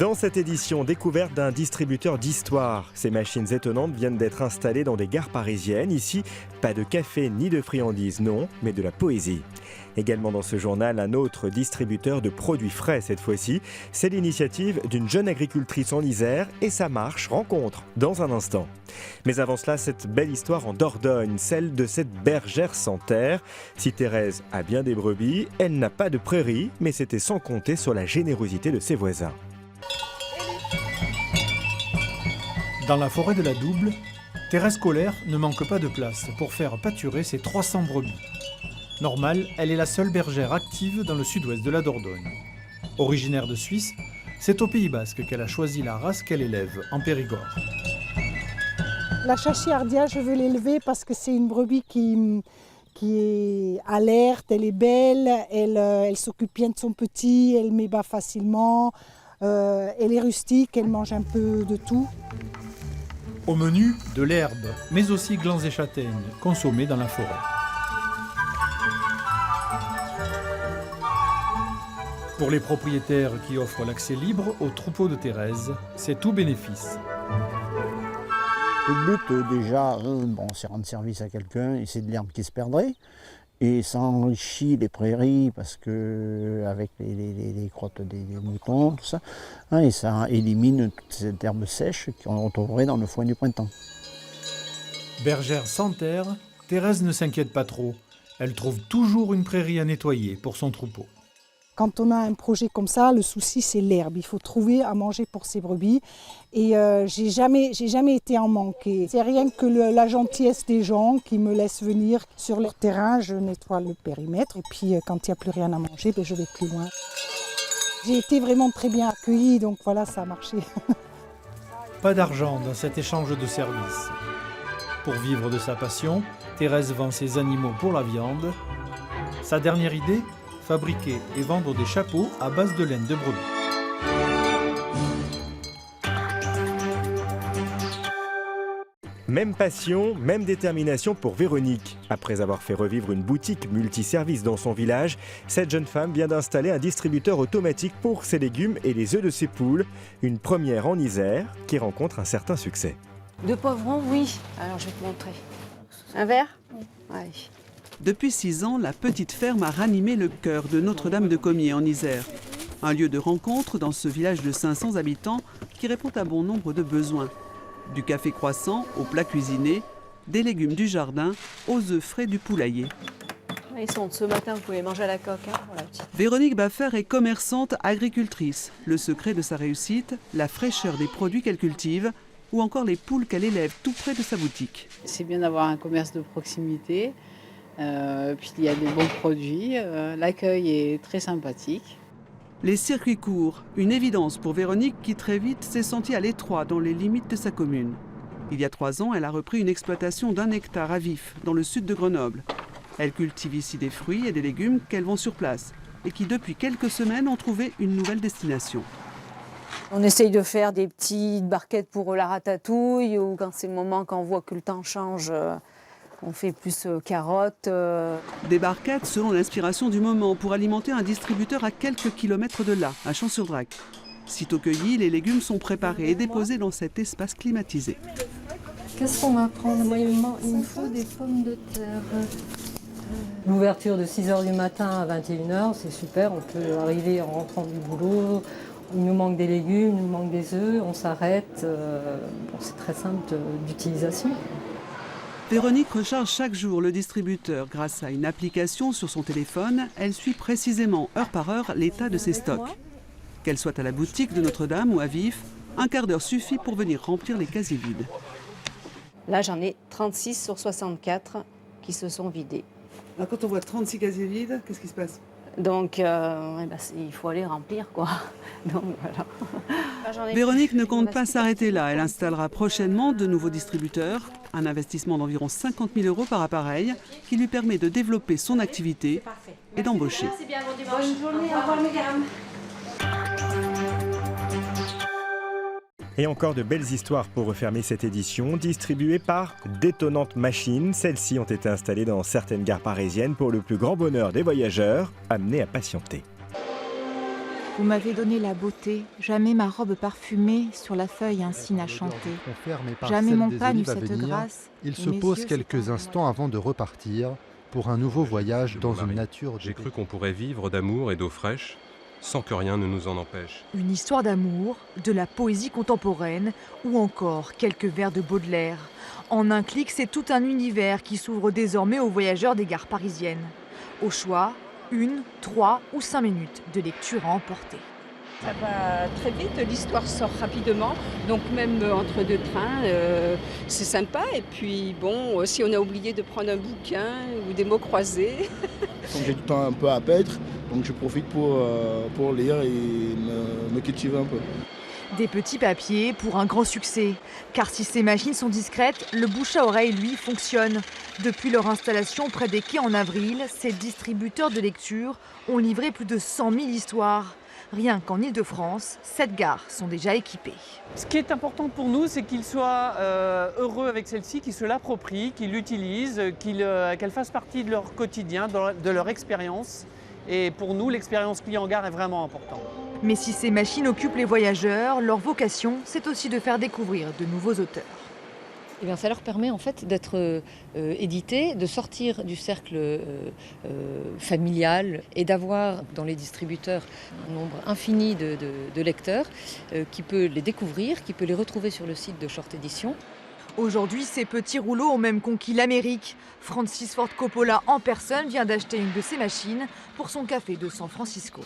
Dans cette édition, découverte d'un distributeur d'histoire. Ces machines étonnantes viennent d'être installées dans des gares parisiennes. Ici, pas de café ni de friandises, non, mais de la poésie. Également dans ce journal, un autre distributeur de produits frais cette fois-ci. C'est l'initiative d'une jeune agricultrice en Isère et ça marche, rencontre, dans un instant. Mais avant cela, cette belle histoire en Dordogne, celle de cette bergère sans terre. Si Thérèse a bien des brebis, elle n'a pas de prairie, mais c'était sans compter sur la générosité de ses voisins. Dans la forêt de la Double, Thérèse Colère ne manque pas de place pour faire pâturer ses 300 brebis. Normale, elle est la seule bergère active dans le sud-ouest de la Dordogne. Originaire de Suisse, c'est au Pays Basque qu'elle a choisi la race qu'elle élève en Périgord. La Chaschiardia, je veux l'élever parce que c'est une brebis qui est alerte, elle est belle, elle s'occupe bien de son petit, elle met bas facilement, elle est rustique, elle mange un peu de tout. Au menu, de l'herbe, mais aussi glands et châtaignes, consommés dans la forêt. Pour les propriétaires qui offrent l'accès libre au troupeau de Thérèse, c'est tout bénéfice. Le but déjà, c'est rendre service à quelqu'un et c'est de l'herbe qui se perdrait. Et ça enrichit les prairies parce que avec les crottes des moutons, tout ça, et ça élimine toute cette herbe sèche qu'on retrouverait dans le foin du printemps. Bergère sans terre, Thérèse ne s'inquiète pas trop. Elle trouve toujours une prairie à nettoyer pour son troupeau. Quand on a un projet comme ça, le souci c'est l'herbe. Il faut trouver à manger pour ses brebis. Et j'ai jamais été en manquer. C'est rien que la gentillesse des gens qui me laissent venir sur leur terrain. Je nettoie le périmètre et puis quand il n'y a plus rien à manger, je vais plus loin. J'ai été vraiment très bien accueillie, donc voilà, ça a marché. Pas d'argent dans cet échange de services. Pour vivre de sa passion, Thérèse vend ses animaux pour la viande. Sa dernière idée ? Fabriquer et vendre des chapeaux à base de laine de brebis. Même passion, même détermination pour Véronique. Après avoir fait revivre une boutique multiservice dans son village, cette jeune femme vient d'installer un distributeur automatique pour ses légumes et les œufs de ses poules. Une première en Isère qui rencontre un certain succès. De poivrons, oui. Alors je vais te montrer. Un verre ? Ouais. Depuis 6 ans, la petite ferme a ranimé le cœur de Notre-Dame-de-Comiers en Isère. Un lieu de rencontre dans ce village de 500 habitants qui répond à bon nombre de besoins. Du café croissant aux plats cuisinés, des légumes du jardin aux œufs frais du poulailler. Ils sont de ce matin, vous pouvez les manger à la coque. Véronique Baffer est commerçante agricultrice. Le secret de sa réussite, la fraîcheur des produits qu'elle cultive ou encore les poules qu'elle élève tout près de sa boutique. C'est bien d'avoir un commerce de proximité. Puis il y a des bons produits, l'accueil est très sympathique. Les circuits courts, une évidence pour Véronique qui très vite s'est sentie à l'étroit dans les limites de sa commune. Il y a 3 ans, elle a repris une exploitation d'1 hectare à Vif, dans le sud de Grenoble. Elle cultive ici des fruits et des légumes qu'elle vend sur place et qui depuis quelques semaines ont trouvé une nouvelle destination. On essaye de faire des petites barquettes pour la ratatouille ou quand c'est le moment, quand on voit que le temps change, on fait plus carottes. Des barquettes selon l'inspiration du moment pour alimenter un distributeur à quelques kilomètres de là, à Champs-sur-Drac. Sitôt cueillis, les légumes sont préparés et déposés dans cet espace climatisé. Qu'est-ce qu'on va prendre ? Moi, il me faut des pommes de terre. L'ouverture de 6h du matin à 21h, c'est super. On peut arriver en rentrant du boulot. Il nous manque des légumes, il nous manque des œufs, on s'arrête. C'est très simple d'utilisation. Véronique recharge chaque jour le distributeur. Grâce à une application sur son téléphone, elle suit précisément, heure par heure, l'état de ses stocks. Qu'elle soit à la boutique de Notre-Dame ou à Vif, un quart d'heure suffit pour venir remplir les casiers vides. Là, j'en ai 36 sur 64 qui se sont vidés. Alors, quand on voit 36 casiers vides, qu'est-ce qui se passe ? Donc, il faut aller remplir, quoi. Donc, voilà. Véronique ne compte pas s'arrêter là. Elle installera prochainement de nouveaux distributeurs. Un investissement d'environ 50 000 € par appareil qui lui permet de développer son activité et d'embaucher. Bonne journée, au revoir mesdames. Et encore de belles histoires pour refermer cette édition, distribuées par d'étonnantes machines. Celles-ci ont été installées dans certaines gares parisiennes pour le plus grand bonheur des voyageurs, amenés à patienter. Vous m'avez donné la beauté, jamais ma robe parfumée sur la feuille ainsi n'a chanté. Jamais mon pas n'eut cette grâce. Il se pose quelques instants avant de repartir pour un nouveau voyage dans une nature. J'ai cru qu'on pourrait vivre d'amour et d'eau fraîche sans que rien ne nous en empêche. Une histoire d'amour, de la poésie contemporaine ou encore quelques vers de Baudelaire. En un clic, c'est tout un univers qui s'ouvre désormais aux voyageurs des gares parisiennes. Au choix, 1, 3 ou 5 minutes de lecture à emporter. Ça va très vite, l'histoire sort rapidement, donc même entre deux trains, c'est sympa. Et puis bon, si on a oublié de prendre un bouquin ou des mots croisés. J'ai du temps un peu à perdre, donc je profite pour lire et me cultiver un peu. Des petits papiers pour un grand succès. Car si ces machines sont discrètes, le bouche à oreille, lui, fonctionne. Depuis leur installation près des quais en avril, ces distributeurs de lecture ont livré plus de 100 000 histoires. Rien qu'en Ile-de-France, 7 gares sont déjà équipées. Ce qui est important pour nous, c'est qu'ils soient heureux avec celle-ci, qu'ils se l'approprient, qu'ils l'utilisent, qu'elle fasse partie de leur quotidien, de leur expérience. Et pour nous, l'expérience client en gare est vraiment importante. Mais si ces machines occupent les voyageurs, leur vocation, c'est aussi de faire découvrir de nouveaux auteurs. Eh bien, ça leur permet en fait d'être édités, de sortir du cercle familial et d'avoir dans les distributeurs un nombre infini de lecteurs qui peut les découvrir, qui peut les retrouver sur le site de Short Edition. Aujourd'hui, ces petits rouleaux ont même conquis l'Amérique. Francis Ford Coppola en personne vient d'acheter une de ces machines pour son café de San Francisco.